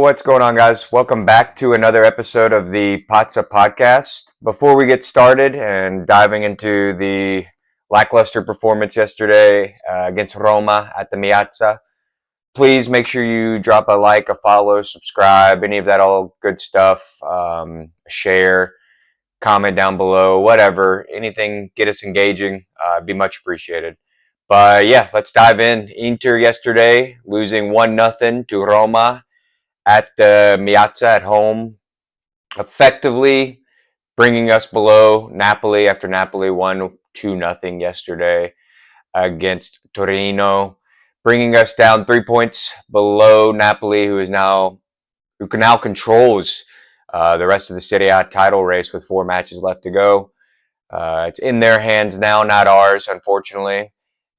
What's going on, guys? Welcome back to another episode of the Pazza podcast. Before we get started and diving into the lackluster performance yesterday against Roma at the Meazza, please make sure you drop a like, a follow, subscribe, any of that all good stuff. Share, comment down below, whatever. Anything get us engaging, be much appreciated. But yeah, let's dive in. Inter yesterday losing 1-0 to Roma at the Meazza at home, effectively bringing us below Napoli after Napoli won 2-0 yesterday against Torino, bringing us down 3 points below Napoli, who now controls the rest of the Serie A title race with 4 matches left to go. It's in their hands now, not ours, unfortunately,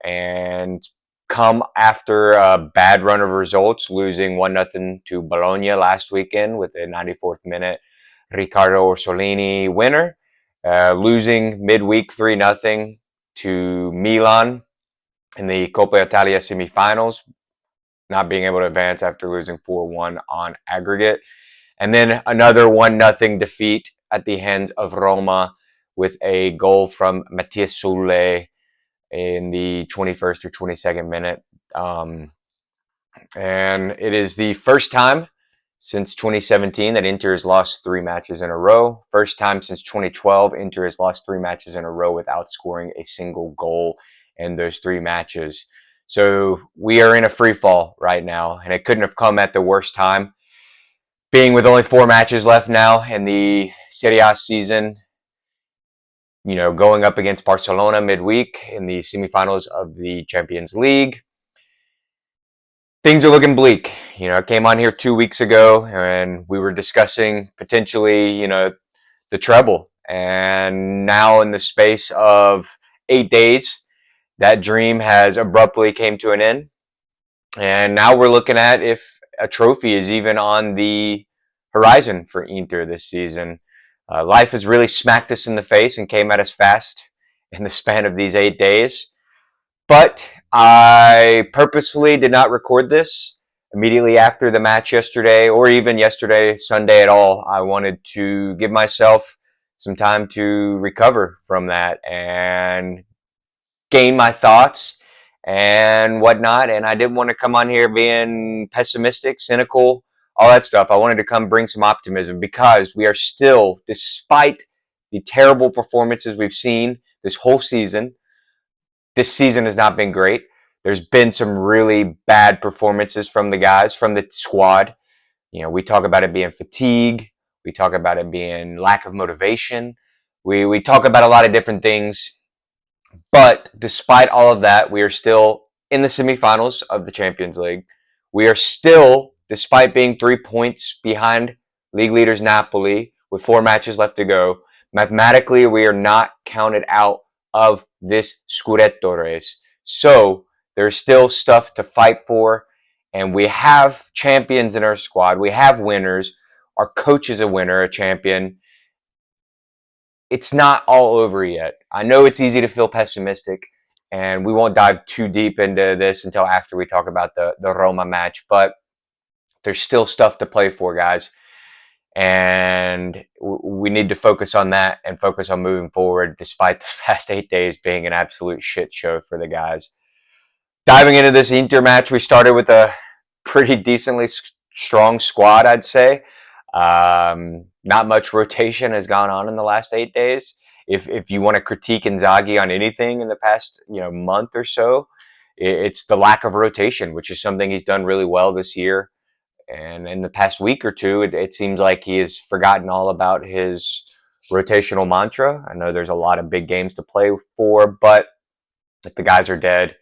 and come after a bad run of results, losing 1-0 to Bologna last weekend with a 94th minute Riccardo Orsolini winner, losing midweek 3-0 to Milan in the Coppa Italia semifinals, not being able to advance after losing 4-1 on aggregate, and then another 1-0 defeat at the hands of Roma with a goal from Mathias Soule in the 21st or 22nd minute. And it is the first time since 2017 that Inter has lost 3 matches in a row. First time since 2012, Inter has lost 3 matches in a row without scoring a single goal in those 3 matches. So we are in a free fall right now, and it couldn't have come at the worst time. Being with only 4 matches left now in the Serie A season, going up against Barcelona midweek in the semifinals of the Champions League. Things are looking bleak. I came on here 2 weeks ago and we were discussing potentially, the treble. And now in the space of 8 days, that dream has abruptly came to an end. And now we're looking at if a trophy is even on the horizon for Inter this season. Life has really smacked us in the face and came at us fast in the span of these 8 days. But I purposefully did not record this immediately after the match yesterday, or even yesterday, Sunday at all. I wanted to give myself some time to recover from that and gain my thoughts and whatnot. And I didn't want to come on here being pessimistic, cynical, all that stuff. I wanted to come bring some optimism because we are still, despite the terrible performances we've seen this whole season, this season has not been great. There's been some really bad performances from the guys, from the squad. We talk about it being fatigue. We talk about it being lack of motivation. We talk about a lot of different things. But despite all of that, we are still in the semifinals of the Champions League. We are still, despite being 3 points behind league leaders Napoli with 4 matches left to go, mathematically we are not counted out of this Scudetto race. So there's still stuff to fight for, and we have champions in our squad. We have winners. Our coach is a winner, a champion. It's not all over yet. I know it's easy to feel pessimistic, and we won't dive too deep into this until after we talk about the Roma match, but there's still stuff to play for, guys. And we need to focus on that and focus on moving forward despite the past 8 days being an absolute shit show for the guys. Diving into this Inter match, we started with a pretty decently strong squad, I'd say. Not much rotation has gone on in the last 8 days. If you want to critique Inzaghi on anything in the past month or so, it's the lack of rotation, which is something he's done really well this year. And in the past week or two, it seems like he has forgotten all about his rotational mantra. I know there's a lot of big games to play for, but if the guys are dead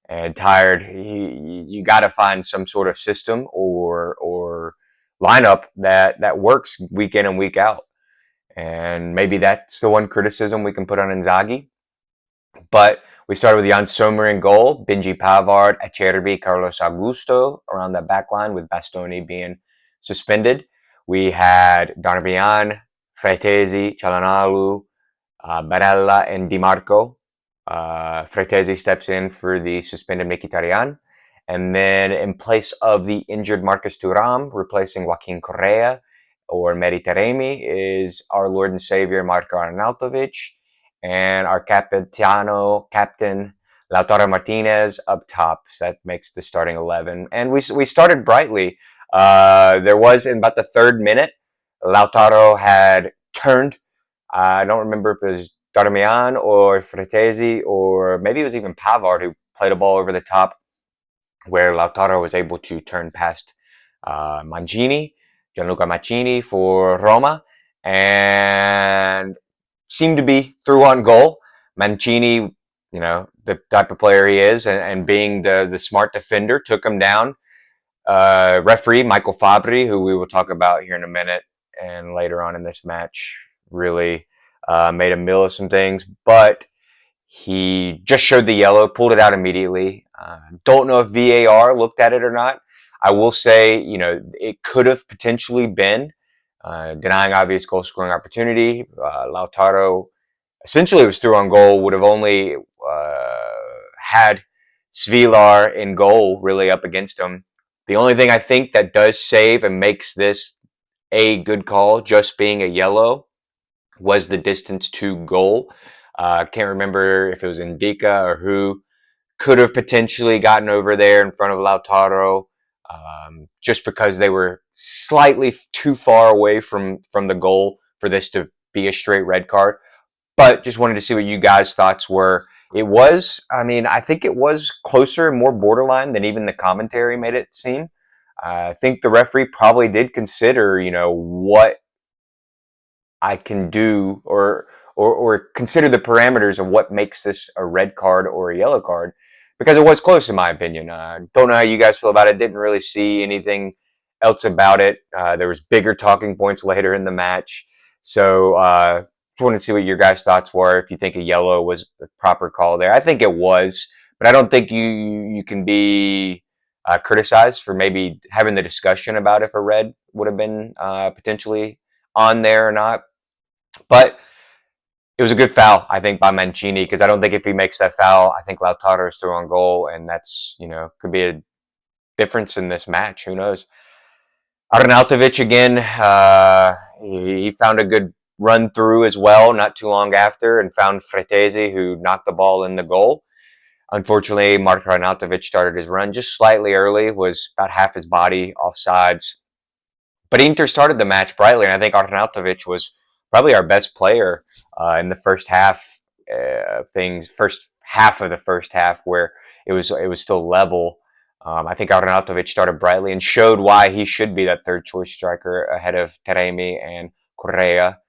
and tired, you got to find some sort of system or lineup that works week in and week out. And maybe that's the one criticism we can put on Inzaghi. But we started with Jan Sommer in goal, Benji Pavard, Acerbi, Carlos Augusto around that back line with Bastoni being suspended. We had Darmian, Fratessi, Çalhanoğlu, Barella, and Di Marco. Fratessi steps in for the suspended Mkhitaryan. And then in place of the injured Marcus Thuram, replacing Joaquin Correa or Mehdi Taremi, is our Lord and Savior Marco Arnautovic, and our captain Lautaro Martinez up top. So that makes the starting 11. And we started brightly. There was in about the third minute, Lautaro had turned. I don't remember if it was Darmian or Fratessi, or maybe it was even Pavard who played a ball over the top, where Lautaro was able to turn past Gianluca Mancini for Roma, and seemed to be through on goal. Mancini, the type of player he is, and being the smart defender, took him down. Referee Michael Fabbri, who we will talk about here in a minute and later on in this match, really made a meal of some things, but he just showed the yellow, pulled it out immediately. Don't know if VAR looked at it or not. I will say, it could have potentially been denying obvious goal scoring opportunity. Lautaro essentially was through on goal, would have only had Svilar in goal really up against him. The only thing I think that does save and makes this a good call, just being a yellow, was the distance to goal. Can't remember if it was Indica or who could have potentially gotten over there in front of Lautaro, just because they were slightly too far away from the goal for this to be a straight red card. But just wanted to see what you guys' thoughts were. It was, I think it was closer and more borderline than even the commentary made it seem. I think the referee probably did consider, what I can do, or consider the parameters of what makes this a red card or a yellow card, because it was close in my opinion. Don't know how you guys feel about it. Didn't really see anything else about it. There was bigger talking points later in the match. So just wanted to see what your guys' thoughts were. If you think a yellow was the proper call there, I think it was, but I don't think you can be criticized for maybe having the discussion about if a red would have been potentially on there or not. But it was a good foul, I think, by Mancini, because I don't think if he makes that foul, I think Lautaro is through on goal, and that's, could be a difference in this match. Who knows? Arnautovic again, he found a good run through as well not too long after, and found Fratessi, who knocked the ball in the goal. Unfortunately, Marko Arnautovic started his run just slightly early, was about half his body offsides. But Inter started the match brightly, and I think Arnautovic was probably our best player in the first half first half of the first half, where it was still level. I think Arnautovic started brightly and showed why he should be that third choice striker ahead of Taremi and Correa.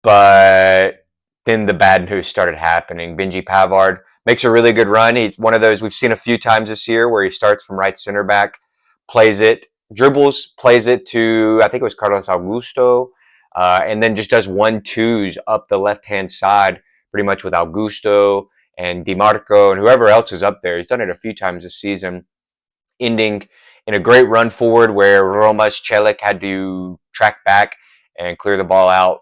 But then the bad news started happening. Benji Pavard makes a really good run. He's one of those we've seen a few times this year where he starts from right center back, plays it, dribbles, plays it to, I think it was Carlos Augusto, and then just does 1-2s up the left-hand side, pretty much with Augusto and DiMarco and whoever else is up there. He's done it a few times this season, ending in a great run forward where Roma's Celik had to track back and clear the ball out.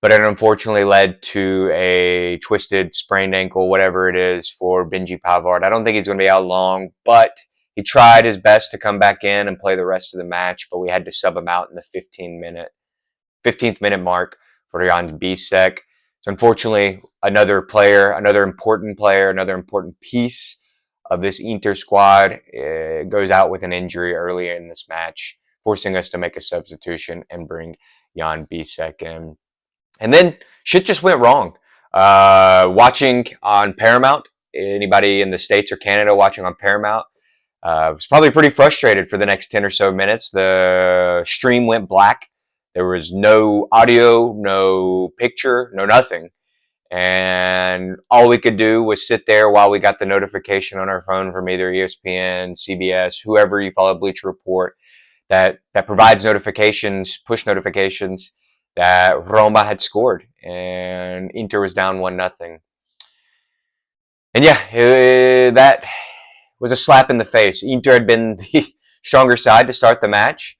But it unfortunately led to a twisted, sprained ankle, whatever it is, for Benji Pavard. I don't think he's going to be out long, but he tried his best to come back in and play the rest of the match, but we had to sub him out in the 15th minute mark for Jan Bisek. So unfortunately, another important player, another important piece of this Inter squad goes out with an injury early in this match, forcing us to make a substitution and bring Jan Bisek in. And then shit just went wrong. Watching on Paramount, anybody in the States or Canada watching on Paramount was probably pretty frustrated for the next 10 or so minutes. The stream went black. There was no audio, no picture, no nothing. And all we could do was sit there while we got the notification on our phone from either ESPN, CBS, whoever you follow, Bleacher Report, that provides notifications, push notifications, that Roma had scored and Inter was down 1-0. And yeah, that was a slap in the face. Inter had been the stronger side to start the match.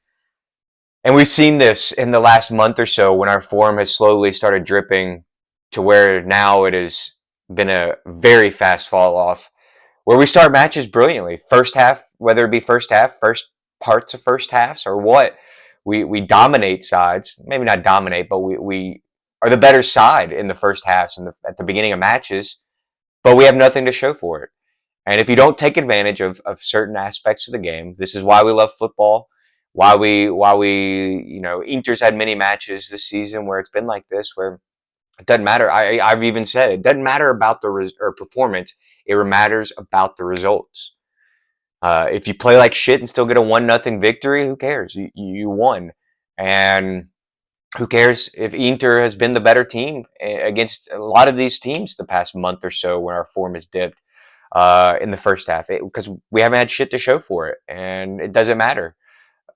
And we've seen this in the last month or so when our form has slowly started dripping to where now it has been a very fast fall off. where we start matches brilliantly. First half, whether it be first half, first parts of first halves, or what, we dominate sides. Maybe not dominate, but we are the better side in the first halves and at the beginning of matches, but we have nothing to show for it. And if you don't take advantage of certain aspects of the game, this is why we love football. Inter's had many matches this season where it's been like this, where it doesn't matter. I've even said it doesn't matter about the performance. It matters about the results. If you play like shit and still get a 1-0 victory, who cares? You won. And who cares if Inter has been the better team against a lot of these teams the past month or so when our form has dipped in the first half, because we haven't had shit to show for it, and it doesn't matter.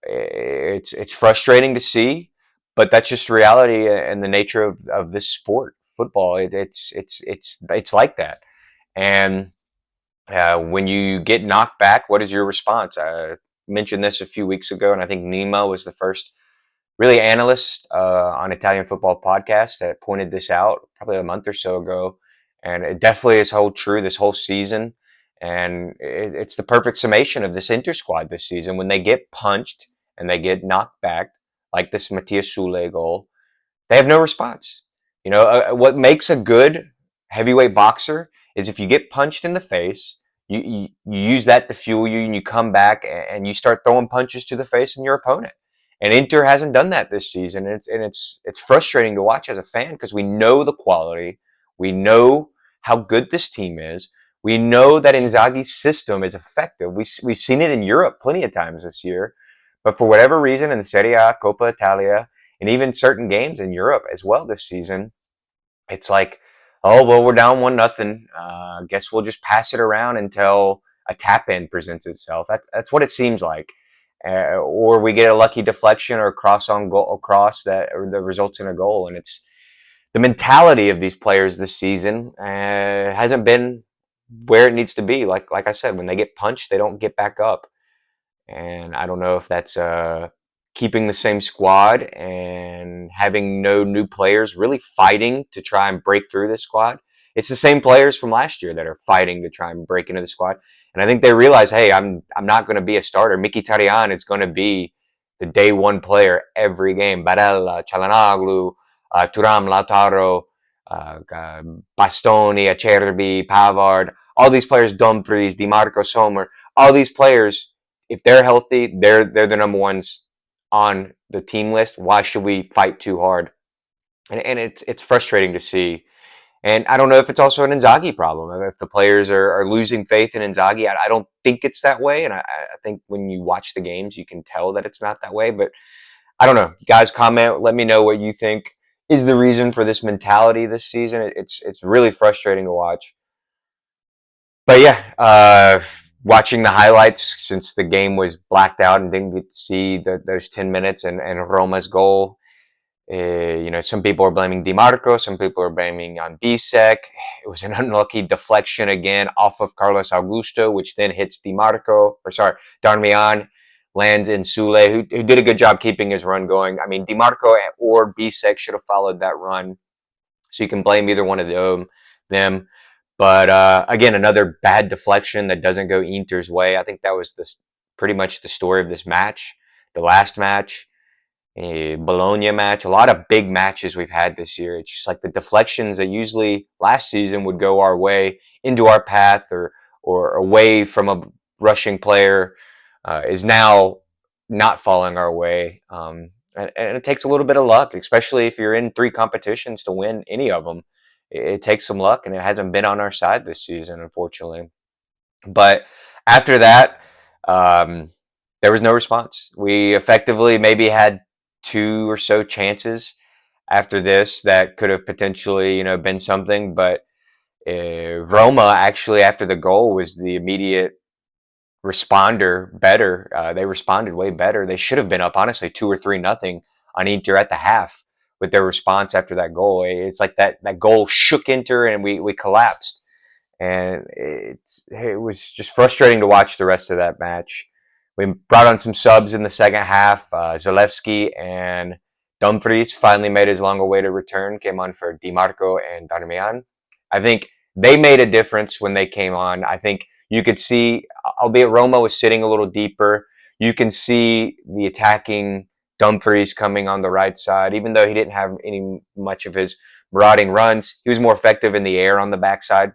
It's frustrating to see, but that's just reality and the nature of this sport, football. It's like that. And when you get knocked back, what is your response? I mentioned this a few weeks ago, and I think Nima was the first really analyst on Italian Football Podcast that pointed this out probably a month or so ago. And it definitely is hold true this whole season. And it's the perfect summation of this Inter squad this season. When they get punched and they get knocked back, like this Mattias Sule goal, they have no response. What makes a good heavyweight boxer is if you get punched in the face, you use that to fuel you, and you come back and you start throwing punches to the face in your opponent. And Inter hasn't done that this season. It's frustrating to watch as a fan because we know the quality, we know how good this team is, we know that Inzaghi's system is effective. We've seen it in Europe plenty of times this year, but for whatever reason in the Serie A, Coppa Italia, and even certain games in Europe as well this season, it's like, oh well, we're down 1-0. Guess we'll just pass it around until a tap in presents itself. That's what it seems like, or we get a lucky deflection or a cross on goal, that results in a goal. And it's the mentality of these players this season hasn't been where it needs to be. Like I said, when they get punched, they don't get back up. And I don't know if that's keeping the same squad and having no new players really fighting to try and break through this squad. It's the same players from last year that are fighting to try and break into the squad. And I think they realize, hey, I'm not going to be a starter. Mkhitaryan is going to be the day one player every game. Barella, Çalhanoğlu, Thuram, Lautaro, Bastoni, Acerbi, Pavard, all these players, Dumfries, Di Marco, Sommer, all these players, if they're healthy, they're the number ones on the team list. Why should we fight too hard? And it's frustrating to see. And I don't know if it's also an Inzaghi problem. If the players are losing faith in Inzaghi, I don't think it's that way. And I think when you watch the games, you can tell that it's not that way. But I don't know. You guys comment. Let me know what you think is the reason for this mentality this season. It's really frustrating to watch. But yeah, watching the highlights since the game was blacked out and didn't get to see those 10 minutes and Roma's goal. Some people are blaming Di Marco, some people are blaming on Bisek. It was an unlucky deflection again off of Carlos Augusto, which then hits Darmian, lands in Sule, who did a good job keeping his run going. I mean, Di Marco or Bisek should have followed that run, so you can blame either one of them. But again, another bad deflection that doesn't go Inter's way. I think that was pretty much the story of this match, the last match. A Bologna match, a lot of big matches we've had this year. It's just like the deflections that usually last season would go our way into our path or away from a rushing player is now not falling our way. And it takes a little bit of luck, especially if you're in 3 competitions to win any of them. It takes some luck, and it hasn't been on our side this season, unfortunately. But after that, there was no response. We effectively maybe had 2 or so chances after this that could have potentially, been something. But Roma actually, after the goal, was the immediate responder better. They responded way better. They should have been up, honestly, 2 or 3-0 on Inter at the half with their response after that goal. It's like that goal shook Inter and we collapsed. And it was just frustrating to watch the rest of that match. We brought on some subs in the second half. Zalewski and Dumfries finally made his long-awaited return, came on for Di Marco and Darmian. I think They made a difference when they came on. I think you could see, albeit Roma was sitting a little deeper, you can see the attacking Dumfries coming on the right side. Even though he didn't have any much of his marauding runs, he was more effective in the air on the backside.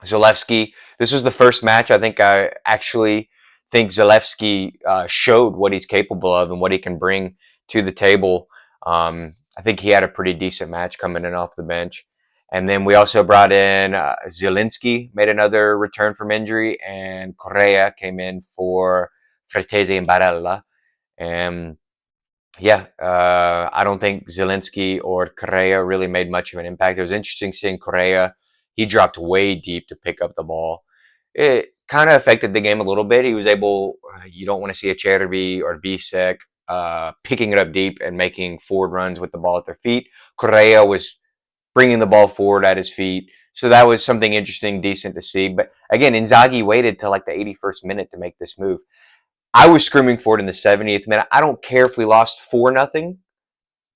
Zalewski, this was the first match I actually think Zalewski showed what he's capable of and what he can bring to the table. I think he had a pretty decent match coming in off the bench. And then we also brought in Zielinski, made another return from injury, and Correa came in for Fratessi and Barella. And yeah, I don't think Zielinski or Correa really made much of an impact. It was interesting seeing Correa. He dropped way deep to pick up the ball. It kind of affected the game a little bit. He was able, you don't want to see a Cherby or Bisek picking it up deep and making forward runs with the ball at their feet. Correa was bringing the ball forward at his feet. So that was something interesting, decent to see. But again, Inzaghi waited till like the 81st minute to make this move. I was screaming for it in the 70th minute. I don't care if we lost 4-0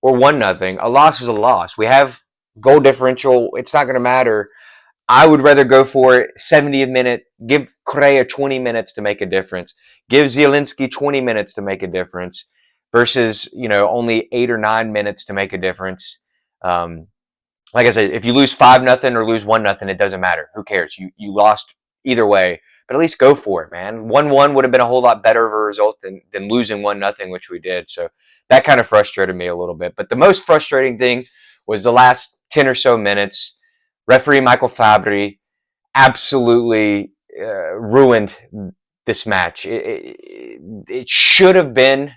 or 1-0. A loss is a loss. We have goal differential. It's not going to matter. I would rather go for it 70th minute. Give Correa 20 minutes to make a difference. Give Zielinski 20 minutes to make a difference versus, only 8 or 9 minutes to make a difference. Like I said, if you lose 5-0 or lose 1-0, it doesn't matter. Who cares? You lost either way. But at least go for it, man. 1-1 would have been a whole lot better of a result than losing 1-0, which we did. So that kind of frustrated me a little bit. But the most frustrating thing was the last 10 or so minutes. Referee Michael Fabbri absolutely ruined this match. It should have been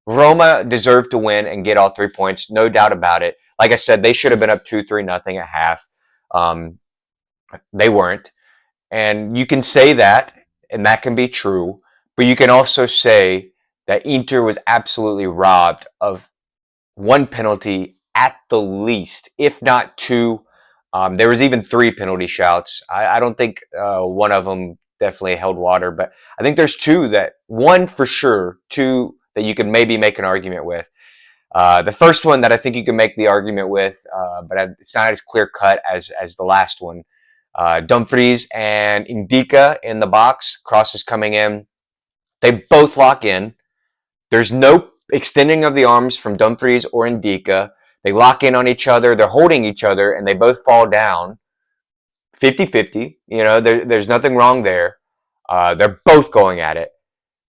Roma deserved to win and get all 3 points, no doubt about it. Like I said, they should have been up 2-3-0 at half. They weren't. And you can say that, and that can be true, but you can also say that Inter was absolutely robbed of one penalty at the least, if not two. There was even 3 penalty shouts. I don't think one of them definitely held water, but I think there's 2 one for sure, 2 that you could maybe make an argument with. The first one that I think you can make the argument with, but it's not as clear cut as the last one. Dumfries and Indica in the box. Crosses coming in. They both lock in. There's no extending of the arms from Dumfries or Indica. They lock in on each other. They're holding each other, and they both fall down 50-50. There's nothing wrong there. They're both going at it.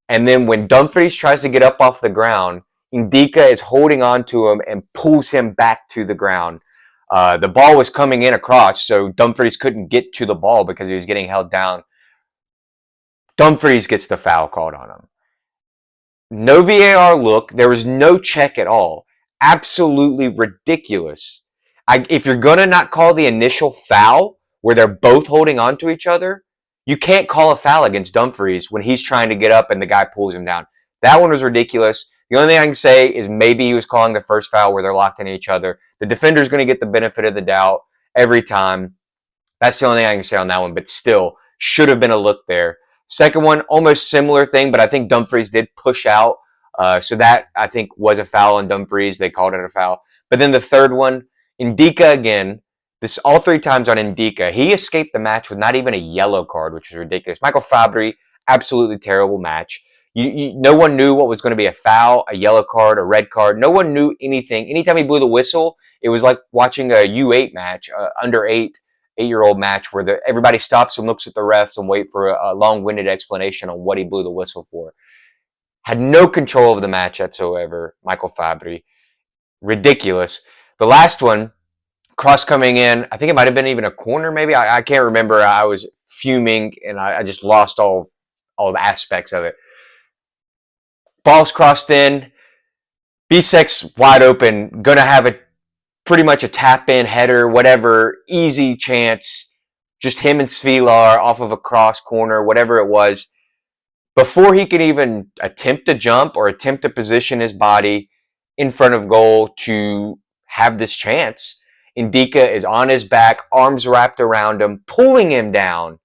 And then when Dumfries tries to get up off the ground, Indica is holding on to him and pulls him back to the ground. The ball was coming in across, so Dumfries couldn't get to the ball because he was getting held down. Dumfries gets the foul called on him. No VAR look. There was no check at all. Absolutely ridiculous. If you're going to not call the initial foul where they're both holding on to each other, you can't call a foul against Dumfries when he's trying to get up and the guy pulls him down. That one was ridiculous. The only thing I can say is maybe he was calling the first foul where they're locked in each other. The defender's going to get the benefit of the doubt every time. That's the only thing I can say on that one, but still, should have been a look there. Second one, almost similar thing, but I think Dumfries did push out. So that, I think, was a foul on Dumfries. They called it a foul. But then the third one, Indica again. This all 3 times on Indica. He escaped the match with not even a yellow card, which is ridiculous. Michael Fabbri, absolutely terrible match. No one knew what was going to be a foul, a yellow card, a red card. No one knew anything. Anytime he blew the whistle, it was like watching a U8 match, under 8-year-old match where everybody stops and looks at the refs and wait for a long-winded explanation on what he blew the whistle for. Had no control of the match whatsoever, Michael Fabbri. Ridiculous. The last one, cross coming in, I think it might have been even a corner maybe. I can't remember. I was fuming and I just lost all the aspects of it. Ball's crossed in. Bisek's wide open. Going to have pretty much a tap-in, header, whatever. Easy chance. Just him and Svilar off of a cross corner, whatever it was. Before he can even attempt to jump or attempt to position his body in front of goal to have this chance, Indica is on his back, arms wrapped around him, pulling him down.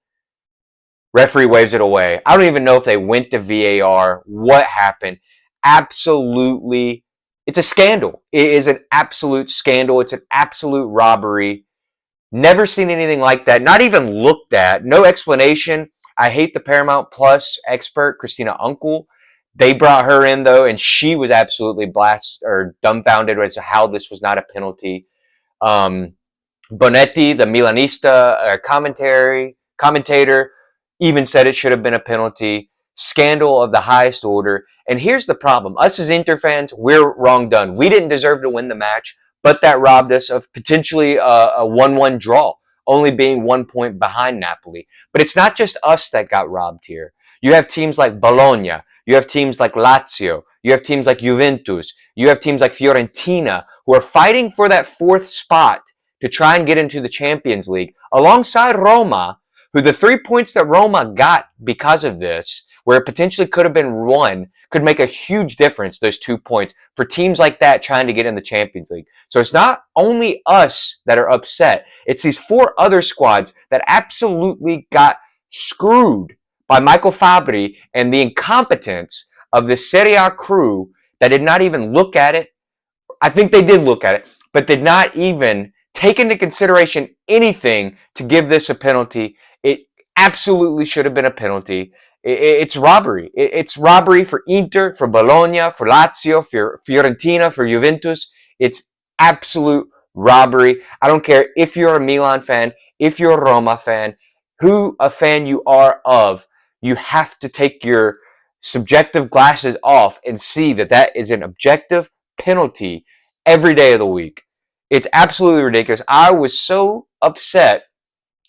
Referee waves it away. I don't even know if they went to VAR. What happened? Absolutely. It's a scandal. It is an absolute scandal. It's an absolute robbery. Never seen anything like that. Not even looked at. No explanation. I hate the Paramount Plus expert, Christina Unkel. They brought her in though, and she was absolutely dumbfounded as to how this was not a penalty. Um, Bonetti, the Milanista commentator, even said it should have been a penalty. Scandal of the highest order. And here's the problem. Us as Inter fans, we're wrong done. We didn't deserve to win the match, but that robbed us of potentially a 1-1 draw, only being 1 point behind Napoli. But it's not just us that got robbed here. You have teams like Bologna. You have teams like Lazio. You have teams like Juventus. You have teams like Fiorentina who are fighting for that fourth spot to try and get into the Champions League alongside Roma, who the 3 points that Roma got because of this, where it potentially could have been won, could make a huge difference, those 2 points, for teams like that trying to get in the Champions League. So it's not only us that are upset, it's these 4 other squads that absolutely got screwed by Michael Fabbri and the incompetence of the Serie A crew that did not even look at it. I think they did look at it, but did not even take into consideration anything to give this a penalty. It absolutely should have been a penalty. It's robbery. It's robbery for Inter, for Bologna, for Lazio, for Fiorentina, for Juventus. It's absolute robbery. I don't care if you're a Milan fan, if you're a Roma fan, who a fan you are of, you have to take your subjective glasses off and see that that is an objective penalty every day of the week. It's absolutely ridiculous. I was so upset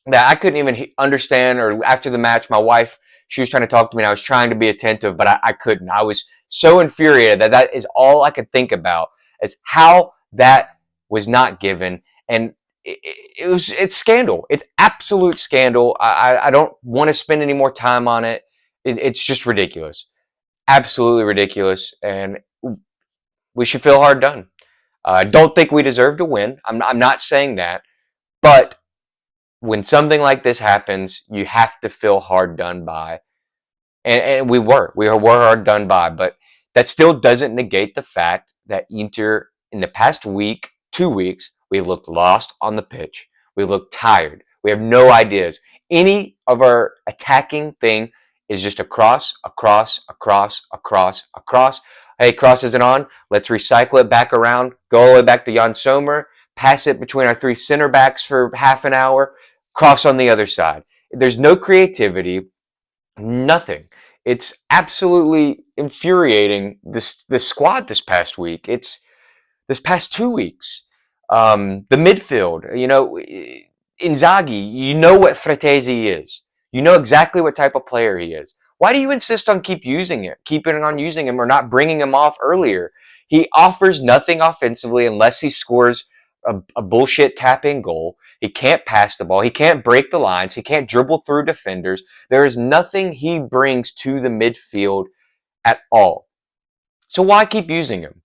that I couldn't even understand, or after the match, my wife, she was trying to talk to me and I was trying to be attentive, but I couldn't. I was so infuriated that that is all I could think about, is how that was not given. And it's scandal. It's absolute scandal. I don't want to spend any more time on it. It's just ridiculous. Absolutely ridiculous. And we should feel hard done. I don't think we deserve to win. I'm not saying that. But when something like this happens, you have to feel hard done by. And we were hard done by. But that still doesn't negate the fact that Inter, in the past week, 2 weeks, we've looked lost on the pitch. We've looked tired. We have no ideas. Any of our attacking thing is just a cross, a cross, a cross, a cross, a cross. Hey, cross isn't on. Let's recycle it back around. Go all the way back to Jan Sommer. Pass it between our 3 center backs for half an hour. Cross on the other side. There's no creativity. Nothing. It's absolutely infuriating. This squad this past week. It's this past 2 weeks. The midfield. Inzaghi. You know what Fratessi is. You know exactly what type of player he is. Why do you insist on keeping on using him, or not bringing him off earlier? He offers nothing offensively unless he scores a bullshit tap-in goal. He can't pass the ball. He can't break the lines. He can't dribble through defenders. There is nothing he brings to the midfield at all. So why keep using him?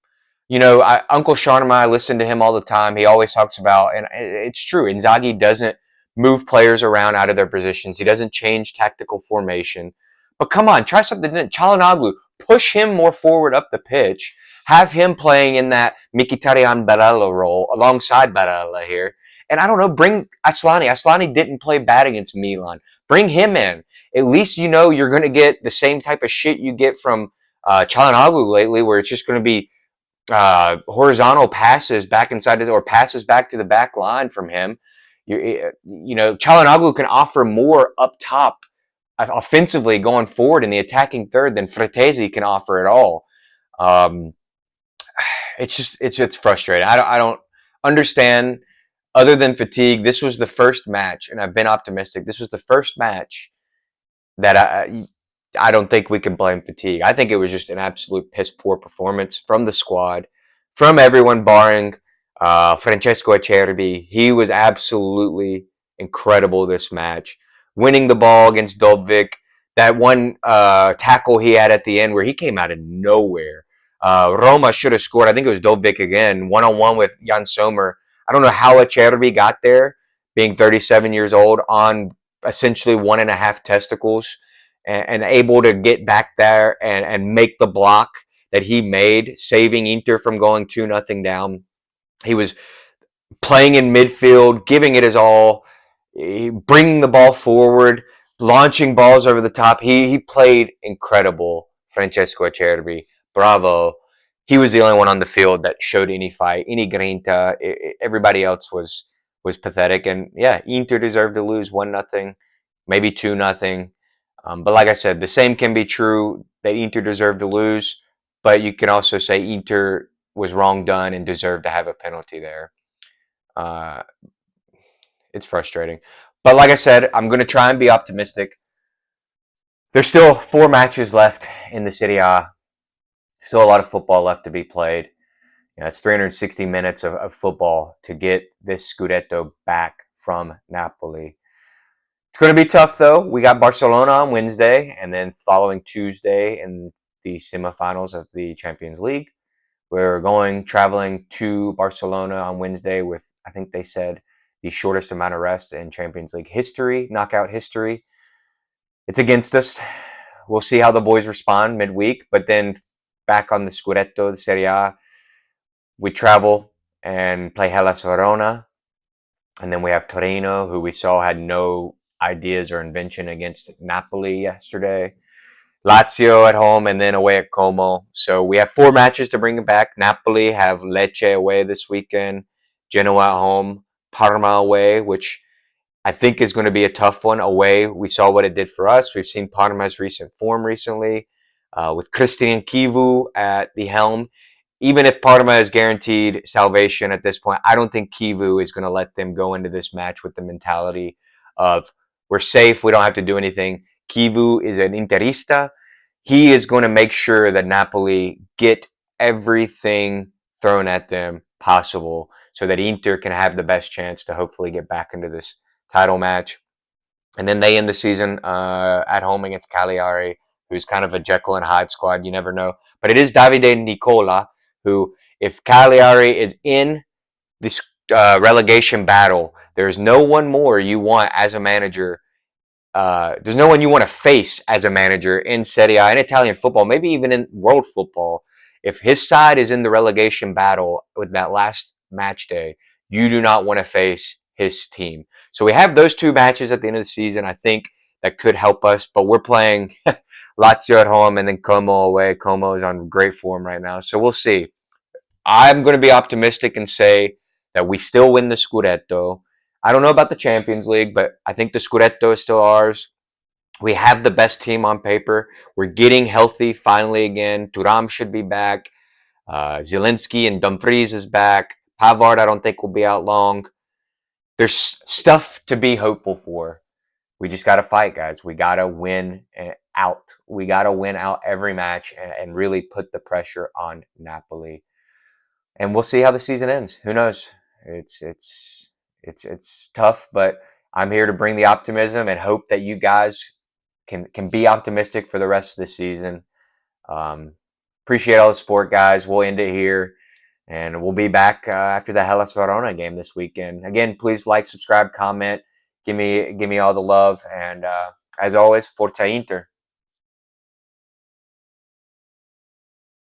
Uncle Sean and I listen to him all the time. He always talks about, and it's true, Inzaghi doesn't move players around out of their positions. He doesn't change tactical formation. But come on, try something different. Çalhanoğlu, push him more forward up the pitch. Have him playing in that Mkhitaryan Barella role alongside Barella here. And I don't know, bring Asllani. Asllani didn't play bad against Milan. Bring him in. At least you know you're going to get the same type of shit you get from Çalhanoğlu lately, where it's just going to be horizontal passes back inside or passes back to the back line from him. Çalhanoğlu can offer more up top offensively going forward in the attacking third than Fratessi can offer at all. It's frustrating. I don't understand. Other than fatigue, this was the first match, and I've been optimistic. This was the first match that I don't think we can blame fatigue. I think it was just an absolute piss poor performance from the squad, from everyone barring Francesco Acerbi. He was absolutely incredible this match. Winning the ball against Dobbik, that one tackle he had at the end where he came out of nowhere. Roma should have scored. I think it was Dobbik again, one-on-one with Jan Sommer. I don't know how Acerbi got there, being 37 years old, on essentially 1.5 testicles, and able to get back there and make the block that he made, saving Inter from going 2-0 down. He was playing in midfield, giving it his all, bringing the ball forward, launching balls over the top. He played incredible. Francesco Acerbi, bravo. He was the only one on the field that showed any fight, any grinta. Everybody else was pathetic, and yeah, Inter deserved to lose 1-0, maybe 2-0. But like I said, the same can be true that Inter deserved to lose, but you can also say Inter was wrong done and deserved to have a penalty there. Uh, it's frustrating. But like I said, I'm going to try and be optimistic. There's still 4 matches left in the Serie A. Still a lot of football left to be played. It's 360 minutes of football to get this Scudetto back from Napoli. It's going to be tough, though. We got Barcelona on Wednesday, and then following Tuesday in the semifinals of the Champions League. We're traveling to Barcelona on Wednesday with, I think they said, the shortest amount of rest in Champions League history, knockout history. It's against us. We'll see how the boys respond midweek, but then back on the Scudetto, the Serie A, we travel and play Hellas Verona, and then we have Torino, who we saw had no ideas or invention against Napoli yesterday. Lazio at home, and then away at Como. So we have 4 matches to bring it back. Napoli have Lecce away this weekend, Genoa at home, Parma away, which I think is going to be a tough one away. We saw what it did for us. We've seen Parma's recent form recently with Christian Kivu at the helm. Even if Parma is guaranteed salvation at this point, I don't think Kivu is going to let them go into this match with the mentality of we're safe, we don't have to do anything. Kivu is an Interista. He is going to make sure that Napoli get everything thrown at them possible so that Inter can have the best chance to hopefully get back into this title match. And then they end the season at home against Cagliari, who's kind of a Jekyll and Hyde squad. You never know. But it is Davide Nicola, who, if Cagliari is in this relegation battle, there's no one more you want as a manager. There's no one you want to face as a manager in Serie A, in Italian football, maybe even in world football. If his side is in the relegation battle with that last match day, you do not want to face his team. So we have those 2 matches at the end of the season, I think, that could help us. But we're playing Lazio at home and then Como away. Como is on great form right now. So we'll see. I'm going to be optimistic and say that we still win the Scudetto. I don't know about the Champions League, but I think the Scudetto is still ours. We have the best team on paper. We're getting healthy finally again. Thuram should be back. Zielinski and Dumfries is back. Pavard, I don't think, will be out long. There's stuff to be hopeful for. We just got to fight, guys. We got to win out. We got to win out every match and really put the pressure on Napoli. And we'll see how the season ends. Who knows? It's tough, but I'm here to bring the optimism and hope that you guys can be optimistic for the rest of the season. Appreciate all the support, guys. We'll end it here, and we'll be back after the Hellas Verona game this weekend. Again, please like, subscribe, comment, give me all the love, and as always, Forza Inter.